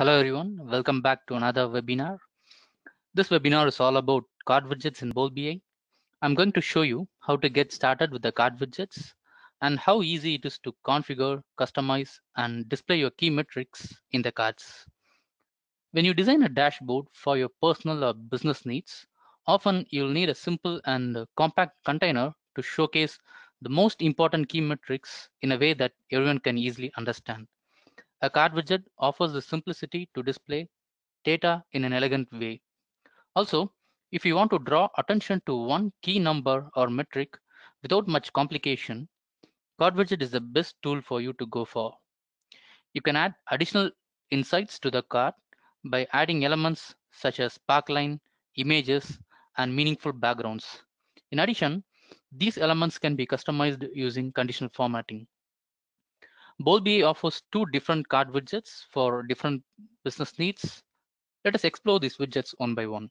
Hello everyone, welcome back to another webinar. This webinar is all about card widgets in Bolt BI. I'm going to show you how to get started with the card widgets and how easy it is to configure, customize, and display your key metrics in the cards. When you design a dashboard for your personal or business needs, often you'll need a simple and compact container to showcase the most important key metrics in a way that everyone can easily understand. A card widget offers the simplicity to display data in an elegant way. Also, if you want to draw attention to one key number or metric without much complication, Card Widget is the best tool for you to go for. You can add additional insights to the card by adding elements such as sparkline, images, and meaningful backgrounds. In addition, these elements can be customized using conditional formatting. BoltBA offers two different card widgets for different business needs. Let us explore these widgets one by one.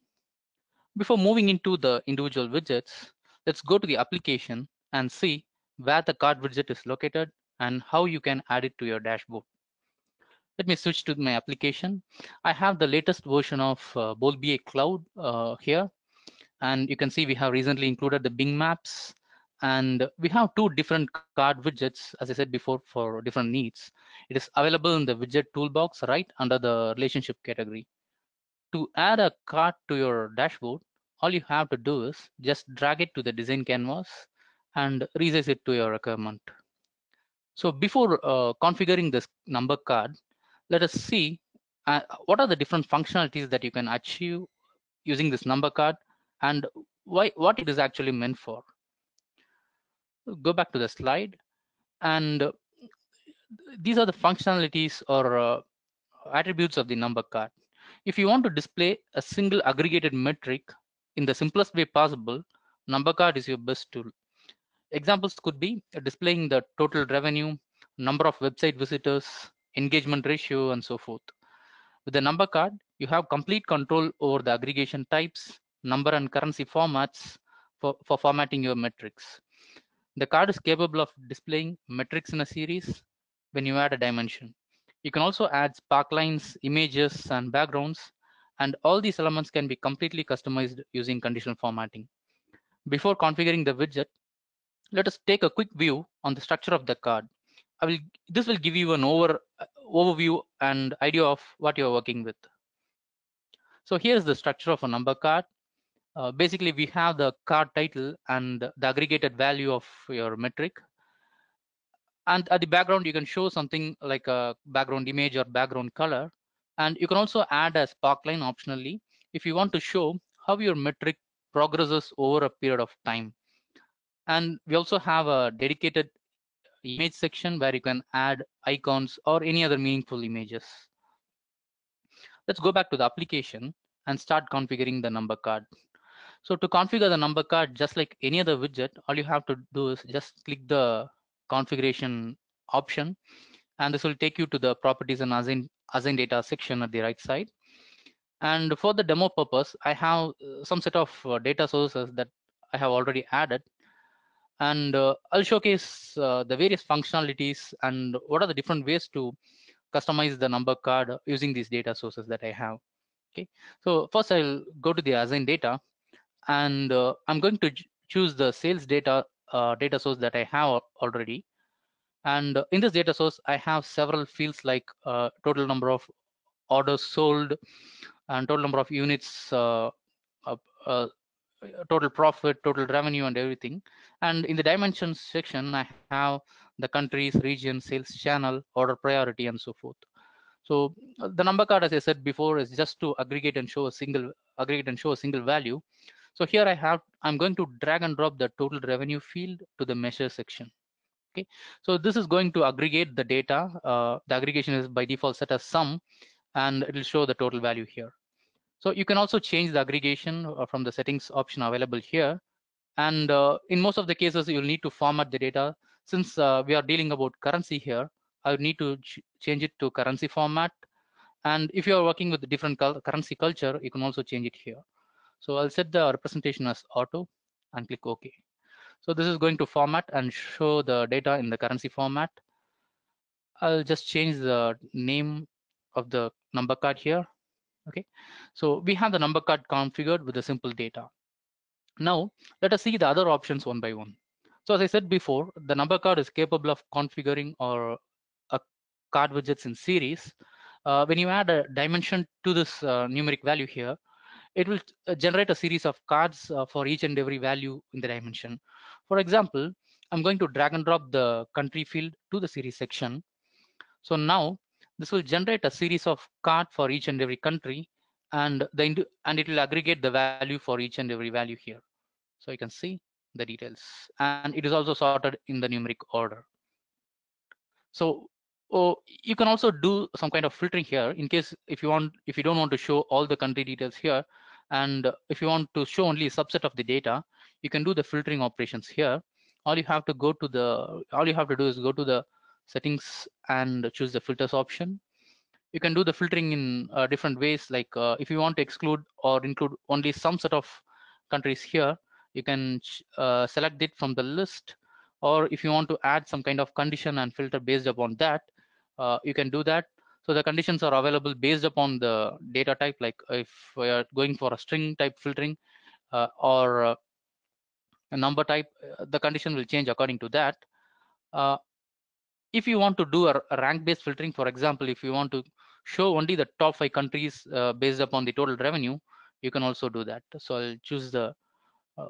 Before moving into the individual widgets, let's go to the application and see where the card widget is located and how you can add it to your dashboard. Let me switch to my application. I have the latest version of Bolt BA Cloud here, and you can see we have recently included the Bing Maps, and we have two different card widgets, as I said before, for different needs. It is available in the widget toolbox right under the relationship category. To add a card to your dashboard, all you have to do is just drag it to the design canvas and resize it to your requirement. So before configuring this number card, let us see what are the different functionalities that you can achieve using this number card and what it is actually meant for. Go back to the slide, and these are the functionalities or attributes of the number card. If you want to display a single aggregated metric in the simplest way possible, number card is your best tool. Examples could be displaying the total revenue, number of website visitors, engagement ratio, and so forth. With the number card, you have complete control over the aggregation types, number and currency formats for formatting your metrics. The card is capable of displaying metrics in a series when you add a dimension. You can also add sparklines, images, and backgrounds, and all these elements can be completely customized using conditional formatting. Before configuring the widget, let us take a quick view on the structure of the card. This will give you an overview and idea of what you're working with. So here's the structure of a number card. Basically, we have the card title and the aggregated value of your metric. And at the background, you can show something like a background image or background color. And you can also add a sparkline optionally if you want to show how your metric progresses over a period of time. And we also have a dedicated image section where you can add icons or any other meaningful images. Let's go back to the application and start configuring the number card. So to configure the number card, just like any other widget, all you have to do is just click the configuration option, and this will take you to the properties and assign data section at the right side. And for the demo purpose, I have some set of data sources that I have already added, and I'll showcase the various functionalities and what are the different ways to customize the number card using these data sources that I have. Okay, so first I'll go to the assign data, and I'm going to choose the sales data source that I have already. And in this data source, I have several fields like total number of orders sold and total number of units, uh, uh, total profit, total revenue, and everything. And in the dimensions section, I have the countries, region, sales channel, order priority, and so forth. So the number card, as I said before, is just to aggregate and show a single value. So here I'm going to drag and drop the total revenue field to the measure section. Okay, so this is going to aggregate the data. The aggregation is by default set as sum, and it will show the total value here. So you can also change the aggregation from the settings option available here. And in most of the cases, you'll need to format the data. Since we are dealing about currency here, I would need to change it to currency format. And if you are working with different currency culture, you can also change it here. So I'll set the representation as auto and click OK. So this is going to format and show the data in the currency format. I'll just change the name of the number card here. Okay, so we have the number card configured with the simple data. Now let us see the other options one by one. So as I said before, the number card is capable of configuring or a card widgets in series. When you add a dimension to this numeric value here, it will generate a series of cards for each and every value in the dimension. For example, I'm going to drag and drop the country field to the series section. So now this will generate a series of cards for each and every country, and it will aggregate the value for each and every value here. So you can see the details, and it is also sorted in the numeric order. So you can also do some kind of filtering here in case if you don't want to show all the country details here, and if you want to show only a subset of the data, you can do the filtering operations here. All you have to do is go to the settings and choose the filters option. You can do the filtering in different ways, like if you want to exclude or include only some set of countries here, you can select it from the list, or if you want to add some kind of condition and filter based upon that, you can do that. So the conditions are available based upon the data type, like if we are going for a string type filtering or a number type, the condition will change according to that. uh, if you want to do a rank based filtering, for example, if you want to show only the top 5 countries based upon the total revenue, you can also do that. So I'll choose the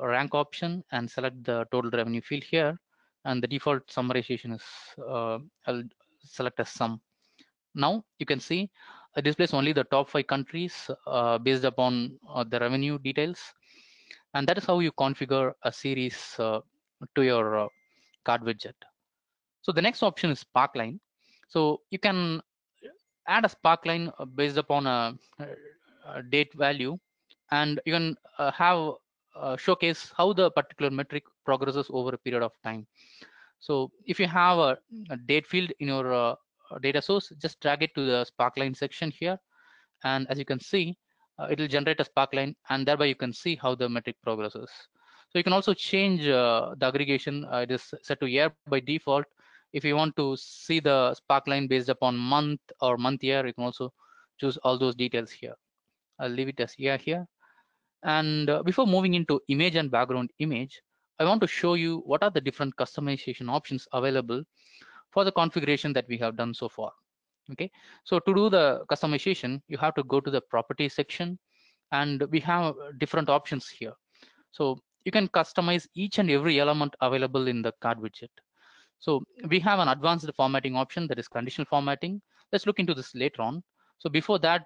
rank option and select the total revenue field here, and the default summarization is I'll select as sum. Now you can see it displays only the top 5 countries based upon the revenue details, and that is how you configure a series to your card widget. So the next option is sparkline. So you can add a sparkline based upon a date value, and you can have showcase how the particular metric progresses over a period of time. So if you have a date field in your data source, just drag it to the sparkline section here, and as you can see, it will generate a sparkline, and thereby you can see how the metric progresses. So you can also change the aggregation. It is set to year by default. If you want to see the sparkline based upon month or month year, you can also choose all those details here. I'll leave it as year here. And before moving into image and background image, I want to show you what are the different customization options available for the configuration that we have done so far. Okay, so to do the customization, you have to go to the properties section, and we have different options here. So you can customize each and every element available in the card widget. So we have an advanced formatting option, that is conditional formatting. Let's look into this later on. So before that,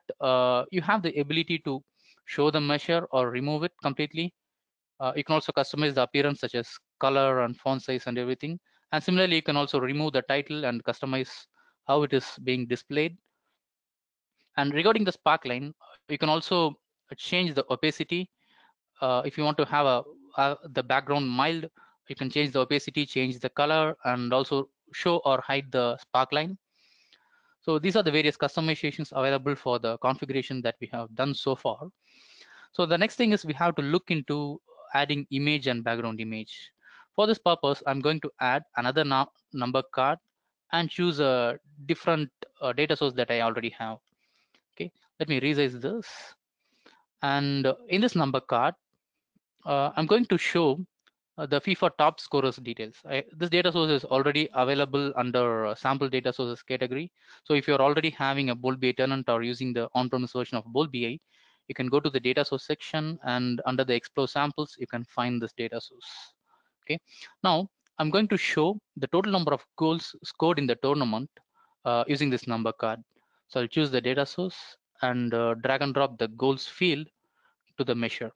you have the ability to show the measure or remove it completely. You can also customize the appearance, such as color and font size and everything. And similarly, you can also remove the title and customize how it is being displayed. And regarding the sparkline, you can also change the opacity. If you want to have the background mild, you can change the opacity, change the color, and also show or hide the sparkline. So these are the various customizations available for the configuration that we have done so far. So the next thing is we have to look into adding image and background image. For this purpose, I'm going to add another number card and choose a different data source that I already have. Okay, let me resize this. And in this number card, I'm going to show the FIFA top scorers details. This data source is already available under sample data sources category. So if you're already having a Bolt BI tenant or using the on-premise version of Bolt BI, you can go to the data source section, and under the explore samples, you can find this data source. Okay, now I'm going to show the total number of goals scored in the tournament using this number card. So I'll choose the data source and drag and drop the goals field to the measure.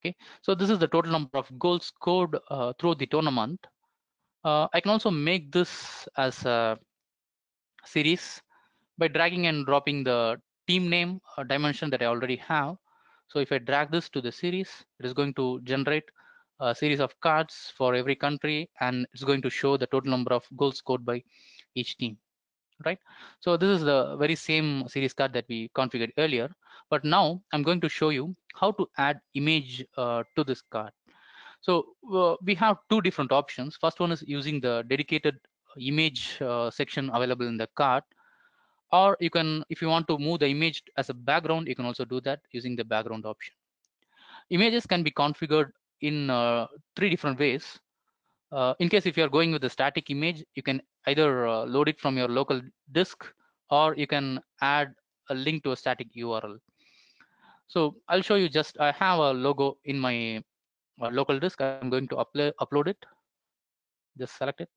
Okay, so this is the total number of goals scored through the tournament. I can also make this as a series by dragging and dropping the team name dimension that I already have. So if I drag this to the series, it is going to generate a series of cards for every country, and it's going to show the total number of goals scored by each team. Right, so this is the very same series card that we configured earlier, but now I'm going to show you how to add image to this card. So we have two different options. First one is using the dedicated image section available in the card. Or you can, if you want to move the image as a background, you can also do that using the background option. Images can be configured in 3 different ways. In case if you are going with a static image, you can either load it from your local disk, or you can add a link to a static URL. So I'll show you. Just I have a logo in my local disk. I'm going to upload it. Just select it,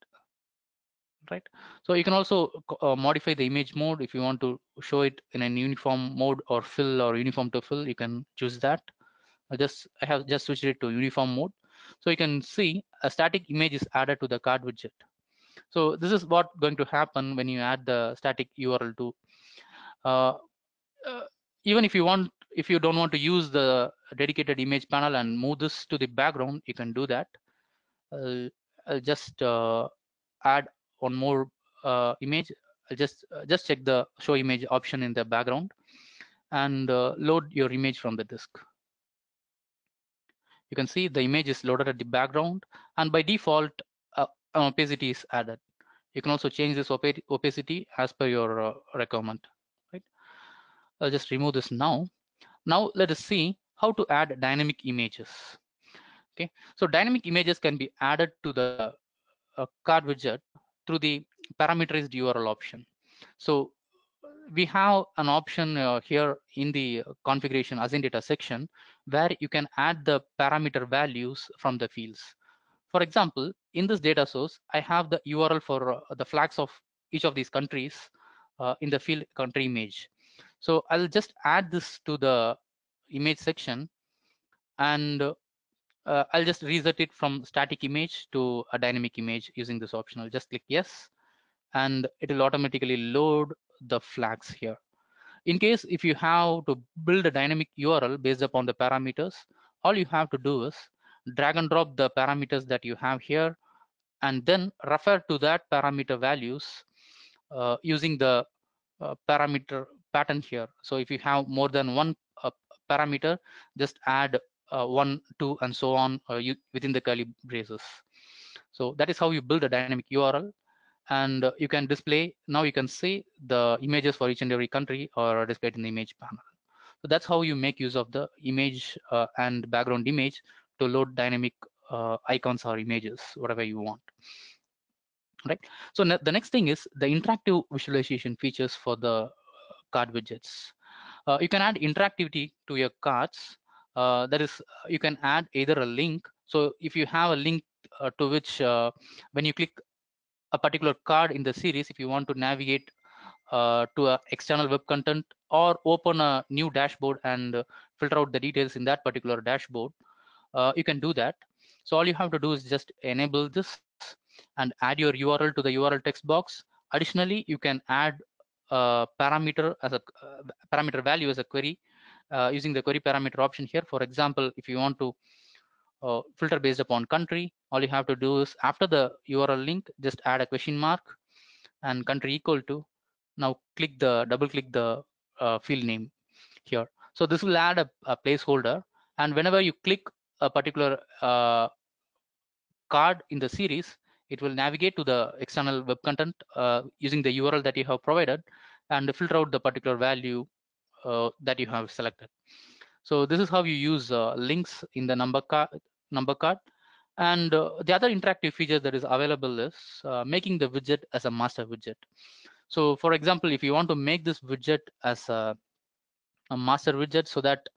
right? So you can also modify the image mode. If you want to show it in a uniform mode or fill or uniform to fill, you can choose that. I have just switched it to uniform mode. So you can see a static image is added to the card widget. So this is what going to happen when you add the static URL to. Uh, Even if you don't want to use the dedicated image panel and move this to the background, you can do that. I'll just add one more image. I'll just check the show image option in the background and load your image from the disk. You can see the image is loaded at the background, and by default, opacity is added. You can also change this opacity as per your requirement. Right? I'll just remove this now. Now let us see how to add dynamic images. Okay, so dynamic images can be added to the card widget through the parameterized URL option. So we have an option here in the configuration assign data section where you can add the parameter values from the fields. For example, in this data source, I have the URL for the flags of each of these countries in the field country image. So I'll just add this to the image section, and I'll just reset it from static image to a dynamic image using this option. I'll just click yes, and it will automatically load the flags here. In case if you have to build a dynamic URL based upon the parameters, all you have to do is drag and drop the parameters that you have here, and then refer to that parameter values using the parameter pattern here. So if you have more than one parameter, just add 1, 2, and so on within the curly braces. So that is how you build a dynamic URL, and you can display. Now you can see the images for each and every country are displayed in the image panel. So that's how you make use of the image and background image to load dynamic icons or images, whatever you want. Right. So the next thing is the interactive visualization features for the card widgets. You can add interactivity to your cards. That is, you can add either a link. So if you have a link to which when you click a particular card in the series, if you want to navigate to a external web content or open a new dashboard and filter out the details in that particular dashboard, you can do that. So all you have to do is just enable this and add your URL to the URL text box. Additionally, you can add parameter as a parameter value as a query using the query parameter option here. For example, if you want to filter based upon country, all you have to do is after the URL link, just add a question mark and country equal to. Now double click the field name here. So this will add a placeholder, and whenever you click a particular card in the series, it will navigate to the external web content using the URL that you have provided and filter out the particular value that you have selected. So this is how you use links in the number card. And the other interactive feature that is available is making the widget as a master widget. So for example, if you want to make this widget as a master widget so that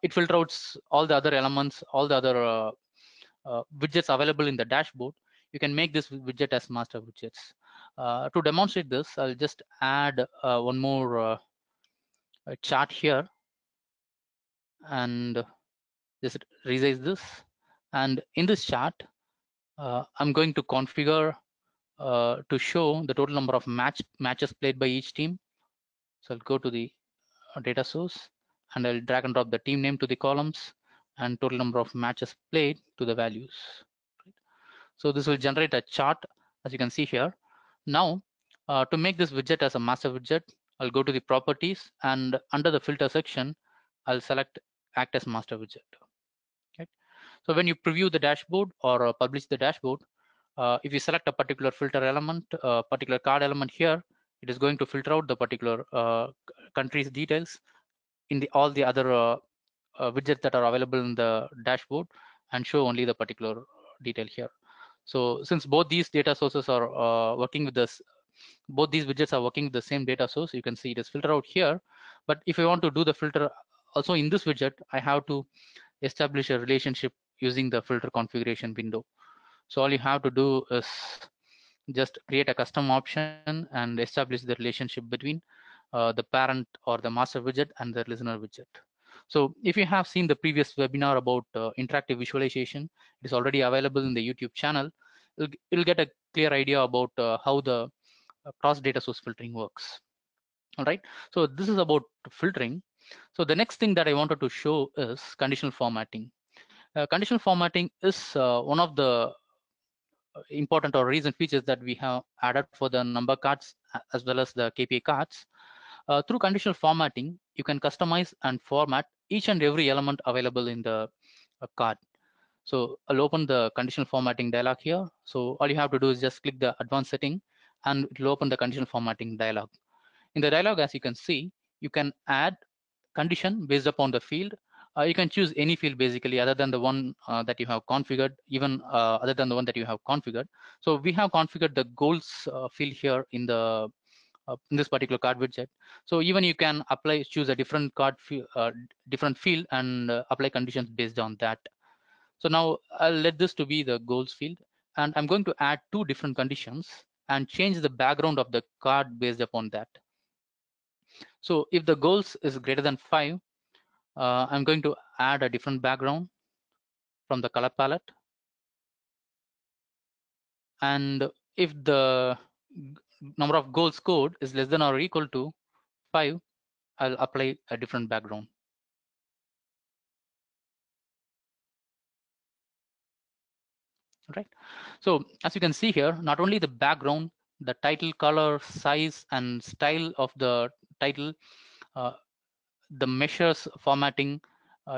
it filters all the other elements, all the other widgets available in the dashboard, you can make this widget as master widgets. To demonstrate this, I'll just add one more chart here and just resize this. And in this chart, I'm going to configure to show the total number of matches played by each team. So I'll go to the data source and I'll drag and drop the team name to the columns and total number of matches played to the values. So this will generate a chart, as you can see here. Now, to make this widget as a master widget, I'll go to the properties, and under the filter section, I'll select act as master widget. Okay. So when you preview the dashboard or publish the dashboard, if you select a particular filter element, particular card element here, it is going to filter out the particular country's details in all the other widgets that are available in the dashboard and show only the particular detail here. So since both these data sources are working with this, both these widgets are working with the same data source, you can see it is filtered out here. But if I want to do the filter also in this widget, I have to establish a relationship using the filter configuration window. So all you have to do is just create a custom option and establish the relationship between the parent or the master widget and the listener widget. So if you have seen the previous webinar about interactive visualization, it is already available in the YouTube channel. You'll get a clear idea about how the cross data source filtering works. All right, so this is about filtering. So the next thing that I wanted to show is conditional formatting. Conditional formatting is one of the important or recent features that we have added for the number cards as well as the KPI cards. Through conditional formatting, you can customize and format each and every element available in the card. So I'll open the conditional formatting dialog here. So all you have to do is just click the advanced setting and it will open the conditional formatting dialog. In the dialog, as you can see, you can add condition based upon the field. You can choose any field basically other than the one that you have configured, even other than the one that you have configured. So we have configured the goals field here in the in this particular card widget. So even you can apply, choose a different different field and apply conditions based on that. So now I'll let this to be the goals field, and I'm going to add two different conditions and change the background of the card based upon that. So if the goals is greater than 5, I'm going to add a different background from the color palette. And if the number of goals scored is less than or equal to 5, I'll apply a different background. Right. So as you can see here, not only the background, the title color, size, and style of the title, uh, the measures formatting,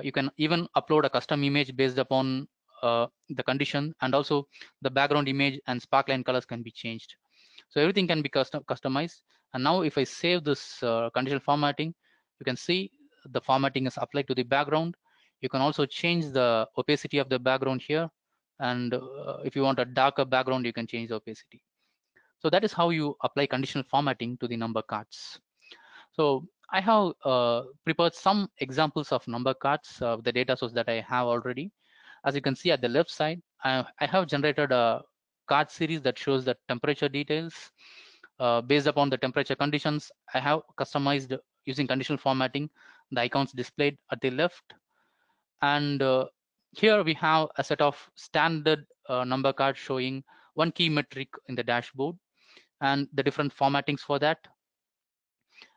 you can even upload a custom image based upon the condition, and also the background image and sparkline colors can be changed. So everything can be customized. And now if I save this conditional formatting, you can see the formatting is applied to the background. You can also change the opacity of the background here. And if you want a darker background, you can change the opacity. So that is how you apply conditional formatting to the number cards. So I have prepared some examples of number cards, the data source that I have already. As you can see at the left side, I have generated a card series that shows the temperature details. Based upon the temperature conditions, I have customized using conditional formatting the icons displayed at the left. And here we have a set of standard number cards showing one key metric in the dashboard and the different formattings for that.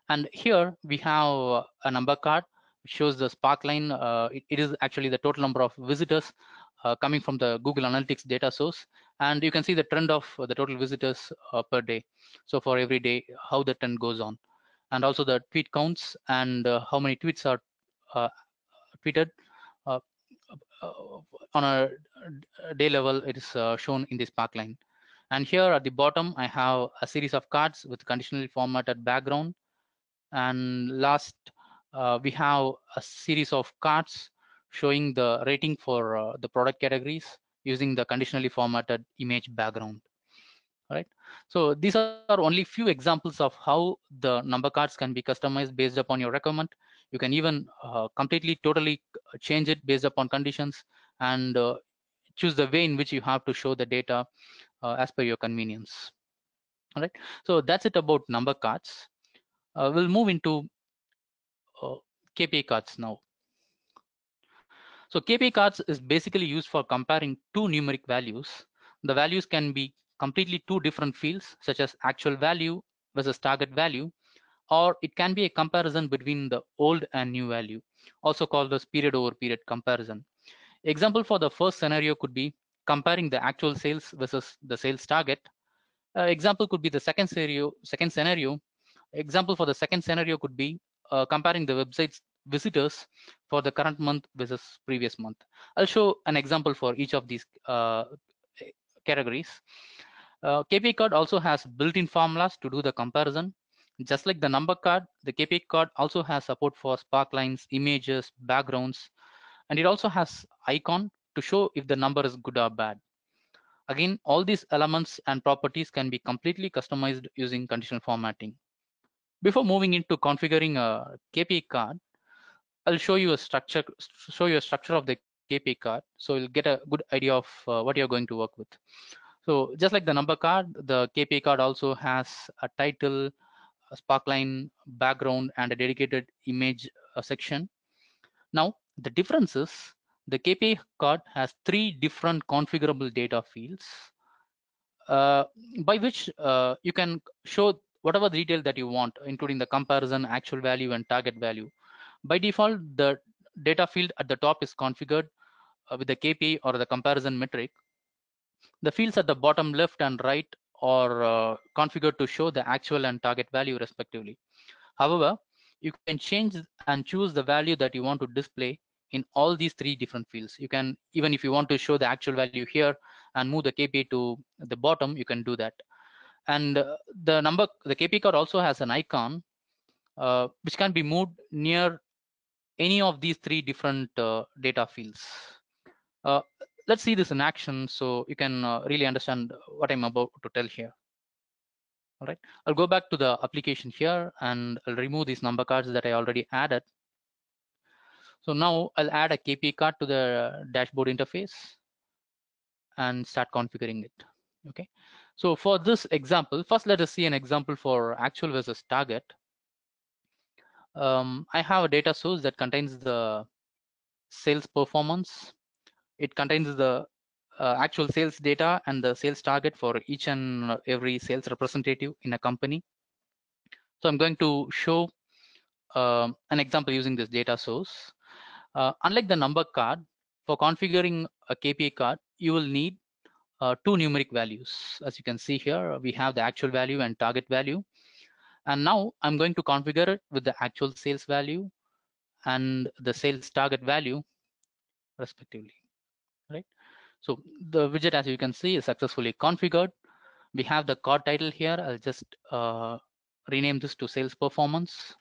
And here we have a number card which shows the sparkline. It is actually the total number of visitors coming from the Google Analytics data source. And you can see the trend of the total visitors per day. So for every day, how the trend goes on. And also the tweet counts and how many tweets are tweeted. Uh, on a day level, it is shown in this sparkline. And here at the bottom, I have a series of cards with conditionally formatted background. And last, we have a series of cards showing the rating for the product categories using the conditionally formatted image background. All right. So these are only few examples of how the number cards can be customized based upon your requirement. You can even completely, totally change it based upon conditions and choose the way in which you have to show the data as per your convenience. All right. So that's it about number cards. We'll move into KPI cards now. So KPI cards is basically used for comparing two numeric values. The values can be completely two different fields, such as actual value versus target value, or it can be a comparison between the old and new value, also called as period over period comparison. Example for the first scenario could be comparing the actual sales versus the sales target. Example could be the second scenario. Example for the second scenario could be comparing the website's visitors for the current month versus previous month. I'll show an example for each of these categories. KPI card also has built-in formulas to do the comparison. Just like the number card, the KPI card also has support for sparklines, images, backgrounds, and it also has icon to show if the number is good or bad. Again, all these elements and properties can be completely customized using conditional formatting. Before moving into configuring a KPI card, I'll show you a structure of the KPI card, so you'll get a good idea of what you're going to work with. So just like the number card, the KPI card also has a title, a sparkline, background, and a dedicated image section. Now, the difference is the KPI card has 3 different configurable data fields uh, by which you can show whatever detail that you want, including the comparison, actual value, and target value. By default, the data field at the top is configured with the KPI or the comparison metric. The fields at the bottom left and right are configured to show the actual and target value respectively. However, you can change and choose the value that you want to display in all these 3 different fields. You can, even if you want to show the actual value here and move the KPI to the bottom, you can do that. And the KPI card also has an icon which can be moved near any of these 3 different data fields. Uh, let's see this in action so you can really understand what I'm about to tell here. All right, I'll go back to the application here and I'll remove these number cards that I already added. So now I'll add a KPI card to the dashboard interface and start configuring it. Okay, so for this example, first let us see an example for actual versus target. I have a data source that contains the sales performance. It contains the actual sales data and the sales target for each and every sales representative in a company. So I'm going to show an example using this data source. Unlike the number card, for configuring a KPI card, you will need 2 numeric values. As you can see here, we have the actual value and target value. And now I'm going to configure it with the actual sales value and the sales target value respectively, right? So the widget, as you can see, is successfully configured. We have the card title here. I'll just rename this to sales performance.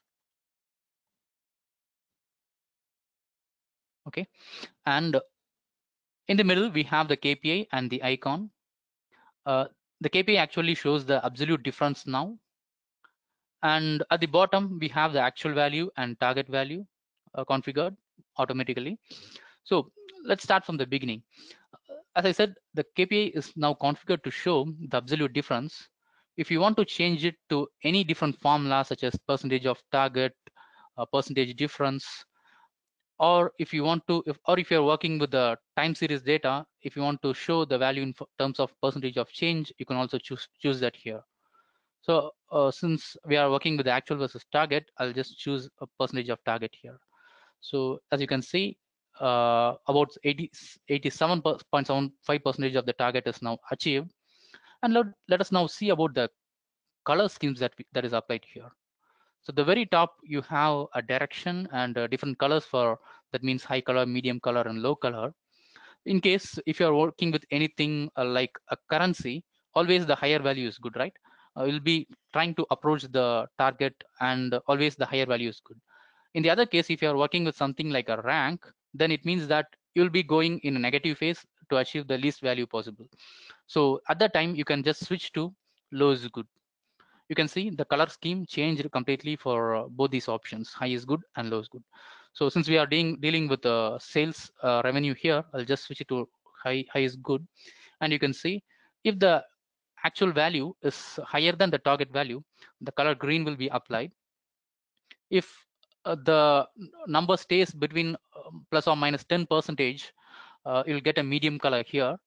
Okay, and in the middle, we have the KPI and the icon. The KPI actually shows the absolute difference now. And at the bottom, we have the actual value and target value configured automatically. So let's start from the beginning. As I said, the KPI is now configured to show the absolute difference. If you want to change it to any different formula, such as percentage of target, percentage difference, or if you want to, if you're working with the time series data, if you want to show the value in terms of percentage of change, you can also choose that here. So since we are working with the actual versus target, I'll just choose a percentage of target here. So as you can see, about 87.75% of the target is now achieved. And let us now see about the color schemes that is applied here. So the very top, you have a direction and different colors for, that means high color, medium color, and low color. In case if you are working with anything like a currency, always the higher value is good, right? You'll be trying to approach the target and always the higher value is good. In the other case, if you are working with something like a rank, then it means that you'll be going in a negative phase to achieve the least value possible. So at that time, you can just switch to low is good. You can see the color scheme changed completely for both these options. High is good and low is good. So since we are dealing with sales revenue here, I'll just switch it to high is good. And you can see if the actual value is higher than the target value, the color green will be applied. If the number stays between plus or minus 10%, you'll get a medium color here.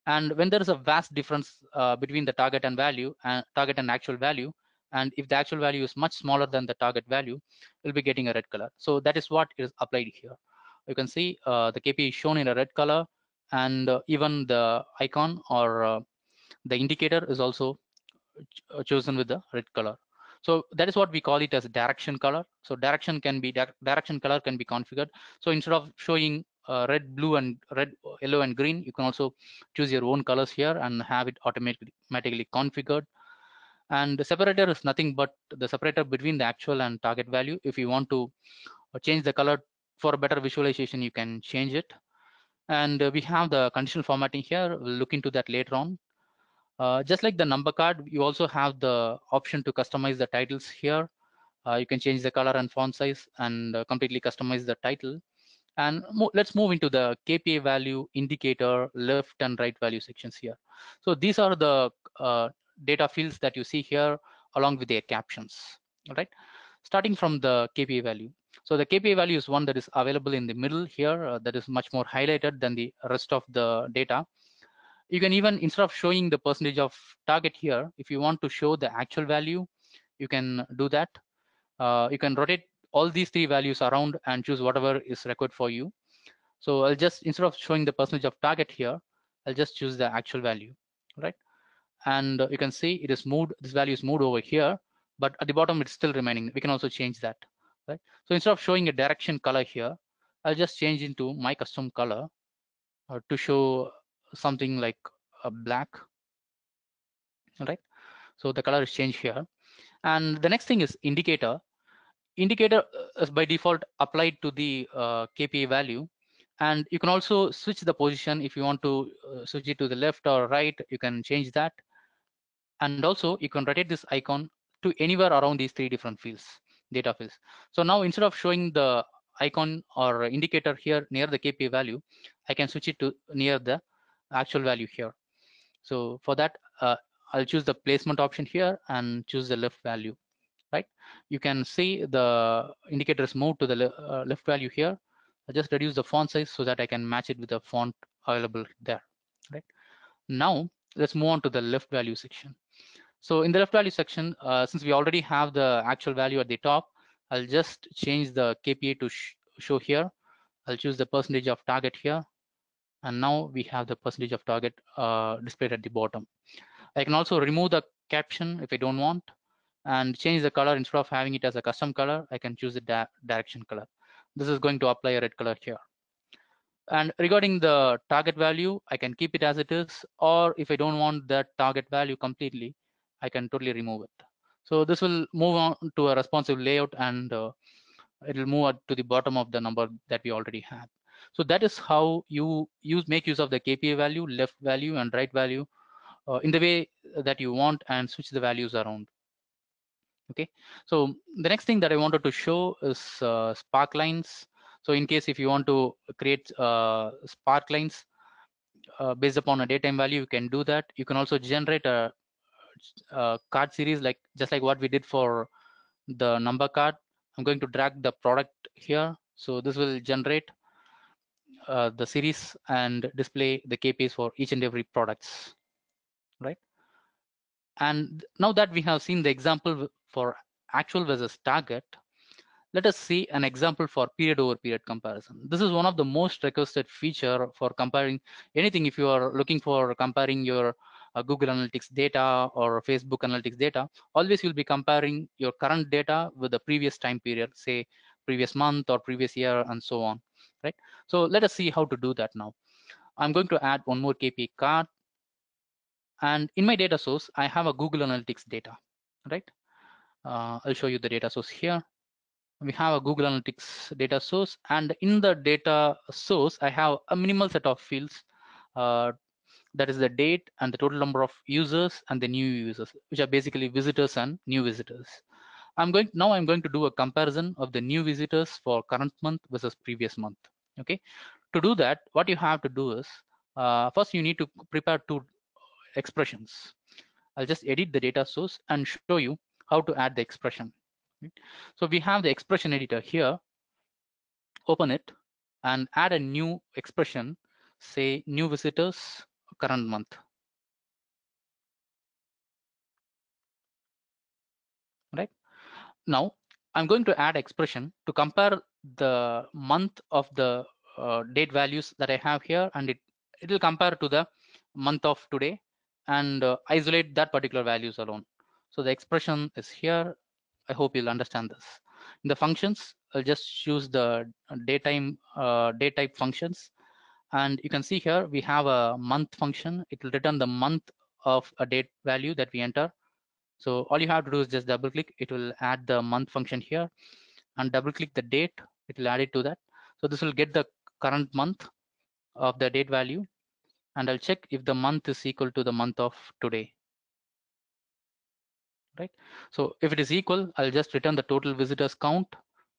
And when there is a vast difference between the target and actual value, and if the actual value is much smaller than the target value, you'll be getting a red color. So that is what is applied here. You can see the KPI is shown in a red color, and even the icon or the indicator is also chosen with the red color. So that is what we call it as direction color. So direction color can be configured. So instead of showing red, blue, and red, yellow, and green, you can also choose your own colors here and have it automatically configured. And the separator is nothing but the separator between the actual and target value. If you want to change the color for a better visualization, you can change it. And we have the conditional formatting here. We'll look into that later on. Just like the number card, you also have the option to customize the titles here. You can change the color and font size and completely customize the title. And let's move into the KPI value, indicator, left and right value sections here. So these are the data fields that you see here along with their captions. All right, starting from the KPI value. So the KPI value is one that is available in the middle here, that is much more highlighted than the rest of the data. You can even, instead of showing the percentage of target here, if you want to show the actual value, you can do that. You can rotate all these three values around and choose whatever is required for you. So I'll just, instead of showing the percentage of target here, I'll just choose the actual value, right? And you can see it is moved, this value is moved over here, but at the bottom it's still remaining. We can also change that, right? So instead of showing a direction color here, I'll just change into my custom color to show something like a black, right? So the color is changed here. And the next thing is indicator. Indicator is by default applied to the KPI value. And you can also switch the position. If you want to switch it to the left or right, you can change that. And also you can rotate this icon to anywhere around these three different fields, data fields. So now instead of showing the icon or indicator here near the KPI value, I can switch it to near the actual value here. So for that, I'll choose the placement option here and choose the left value, right? You can see the indicators move to the left value here. I just reduce the font size so that I can match it with the font available there, right? Now let's move on to the left value section. So in the left value section, since we already have the actual value at the top, I'll just change the KPI to show here. I'll choose the percentage of target here. And now we have the percentage of target displayed at the bottom. I can also remove the caption if I don't want, and change the color. Instead of having it as a custom color, I can choose the direction color. This is going to apply a red color here. And regarding the target value, I can keep it as it is, or if I don't want that target value completely, I can totally remove it. So this will move on to a responsive layout, and it will move to the bottom of the number that we already have. So that is how you make use of the KPI value, left value and right value in the way that you want, and switch the values around. Okay, so the next thing that I wanted to show is spark lines. So in case if you want to create spark lines based upon a datetime value, you can do that. You can also generate a card series, like just like what we did for the number card. I'm going to drag the product here. So this will generate the series and display the KPIs for each and every products, right? And now that we have seen the example for actual versus target, let us see an example for period over period comparison. This is one of the most requested feature for comparing anything. If you are looking for comparing your Google Analytics data or Facebook Analytics data, always you'll be comparing your current data with the previous time period, say previous month or previous year and so on, right? So let us see how to do that now. I'm going to add one more KPI card. And in my data source, I have a Google Analytics data, right? I'll show you the data source here. We have a Google Analytics data source, and in the data source, I have a minimal set of fields. That is the date and the total number of users and the new users, which are basically visitors and new visitors. I'm going to do a comparison of the new visitors for current month versus previous month. Okay, to do that, what you have to do is first you need to prepare two expressions. I'll just edit the data source and show you how to add the expression. So we have the expression editor here. Open it and add a new expression, say new visitors current month. Right now, I'm going to add expression to compare the month of the date values that I have here, and it will compare to the month of today and isolate that particular values alone. So the expression is here. I hope you'll understand this. In the functions, I'll just choose the date type functions, and you can see here we have a month function. It will return the month of a date value that we enter. So all you have to do is just double click. It will add the month function here, and double click the date. It will add it to that. So this will get the current month of the date value, and I'll check if the month is equal to the month of today, right? So if it is equal, I'll just return the total visitors count,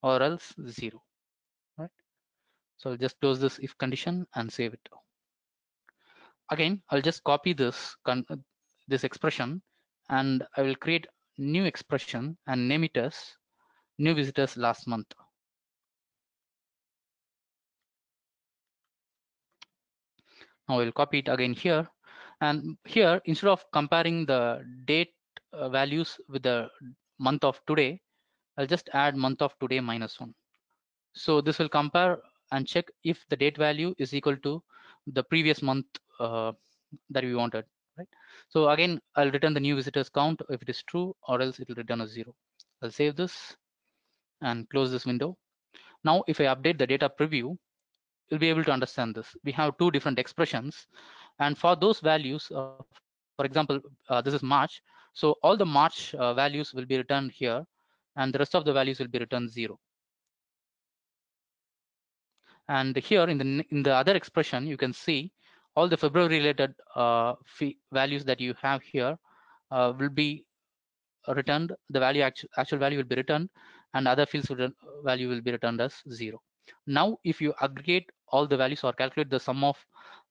or else 0, right? So I'll just close this if condition and save it. Again, I'll just copy this expression, and I will create new expression and name it as new visitors last month. Now I'll copy it again here, and here instead of comparing the date values with the month of today, I'll just add month of today -1. So this will compare and check if the date value is equal to the previous month that we wanted, right? So again, I'll return the new visitors count if it is true, or else it will return a 0. I'll save this and close this window. Now, if I update the data preview, you'll be able to understand this. We have two different expressions, and for those values, for example, this is March. So all the March values will be returned here, and the rest of the values will be returned 0. And here in the other expression, you can see all the February related values that you have here will be returned. The actual value will be returned, and other fields value will be returned as 0. Now, if you aggregate all the values or calculate the sum of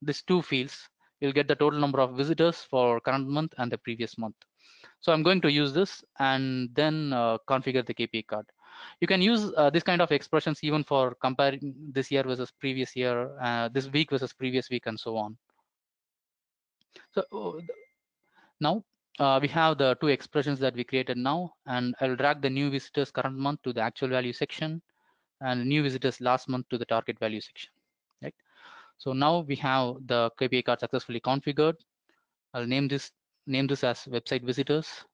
these two fields, you'll get the total number of visitors for current month and the previous month. So I'm going to use this and then configure the KPI card. You can use this kind of expressions even for comparing this year versus previous year, this week versus previous week, and so on. So now we have the two expressions that we created now, and I'll drag the new visitors current month to the actual value section and new visitors last month to the target value section, right? So now we have the KPI card successfully configured. I'll name this as website visitors.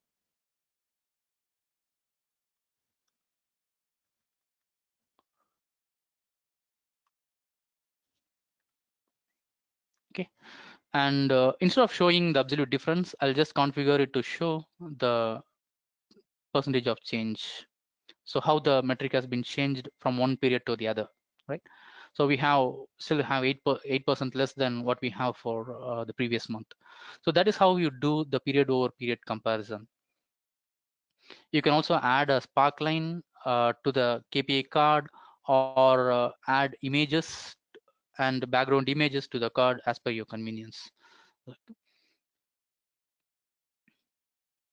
Okay, and instead of showing the absolute difference, I'll just configure it to show the percentage of change. So how the metric has been changed from one period to the other, right? So we still have 8% less than what we have for the previous month. So that is how you do the period over period comparison. You can also add a sparkline to the KPI card, or add images and background images to the card as per your convenience.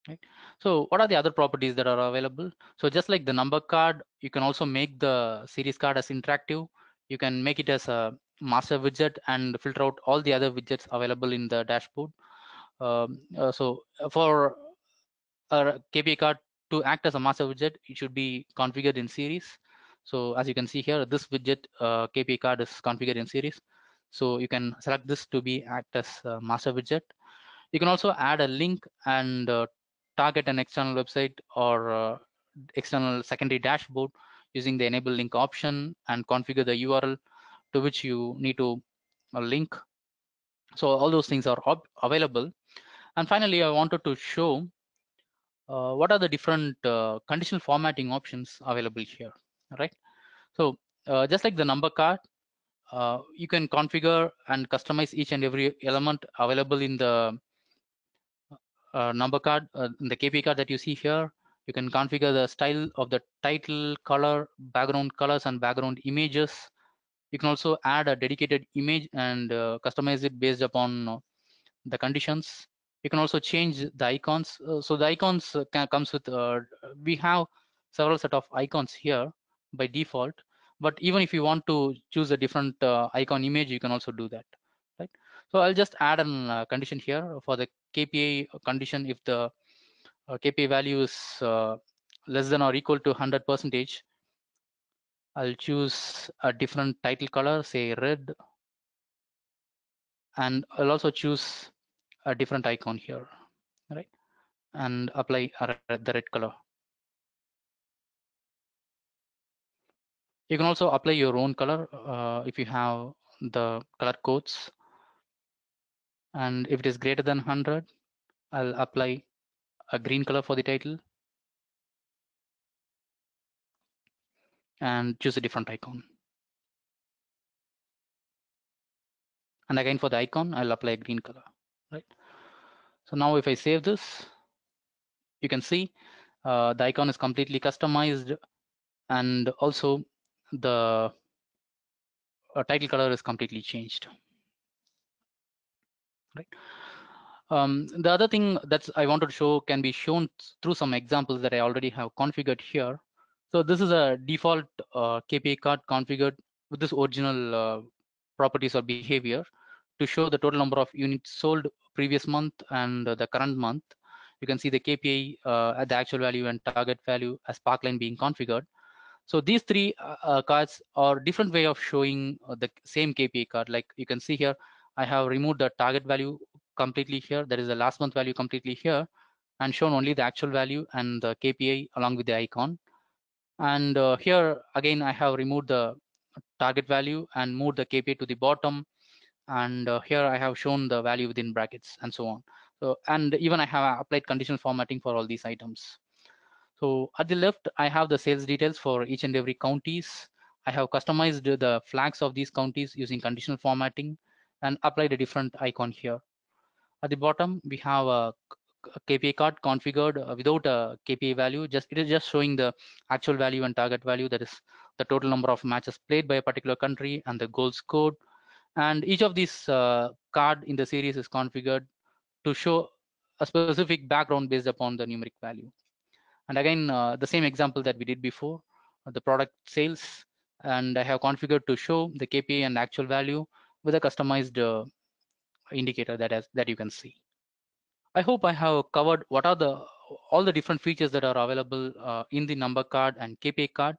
Right. So what are the other properties that are available? So just like the number card, you can also make the series card as interactive. You can make it as a master widget and filter out all the other widgets available in the dashboard. For a KPI card to act as a master widget, it should be configured in series. So as you can see here, this widget KPI card is configured in series. So you can select this to be act as a master widget. You can also add a link and target an external website or external secondary dashboard using the enable link option, and configure the URL to which you need to link. So all those things are available. And finally, I wanted to show what are the different conditional formatting options available here, right? So just like the number card, you can configure and customize each and every element available in the number card, in the KPI card that you see here. You can configure the style of the title, color, background colors, and background images. You can also add a dedicated image and customize it based upon the conditions. You can also change the icons. So the icons comes with, we have several set of icons here by default, but even if you want to choose a different icon image, you can also do that, right? So I'll just add a condition here for the KPI condition. If the KPI value is less than or equal to 100%, I'll choose a different title color, say red, and I'll also choose a different icon here, right? And apply the red color. You can also apply your own color if you have the color codes. And if it is greater than 100, I'll apply a green color for the title, and choose a different icon. And again, for the icon, I'll apply a green color, right? So now if I save this, you can see the icon is completely customized, and also the title color is completely changed, right? The other thing that I wanted to show can be shown through some examples that I already have configured here. So this is a default KPI card configured with this original properties or behavior to show the total number of units sold previous month and the current month. You can see the KPI at the actual value and target value as Sparkline being configured. So these three cards are different way of showing the same KPI card. Like you can see here, I have removed the target value completely here. There is the last month value completely here, and shown only the actual value and the KPI along with the icon. And here again, I have removed the target value and moved the KPI to the bottom. And here I have shown the value within brackets and so on. So, and even I have applied conditional formatting for all these items. So at the left, I have the sales details for each and every counties. I have customized the flags of these counties using conditional formatting and applied a different icon here. At the bottom, we have a KPI card configured without a KPI value. It is just showing the actual value and target value, that is the total number of matches played by a particular country and the goals scored. And each of these card in the series is configured to show a specific background based upon the numeric value. And again, the same example that we did before, the product sales, and I have configured to show the KPI and actual value with a customized indicator that you can see. I hope I have covered what are all the different features that are available in the number card and KPI card.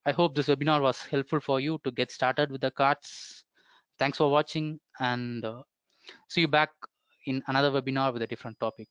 I hope this webinar was helpful for you to get started with the cards. Thanks for watching, and see you back in another webinar with a different topic.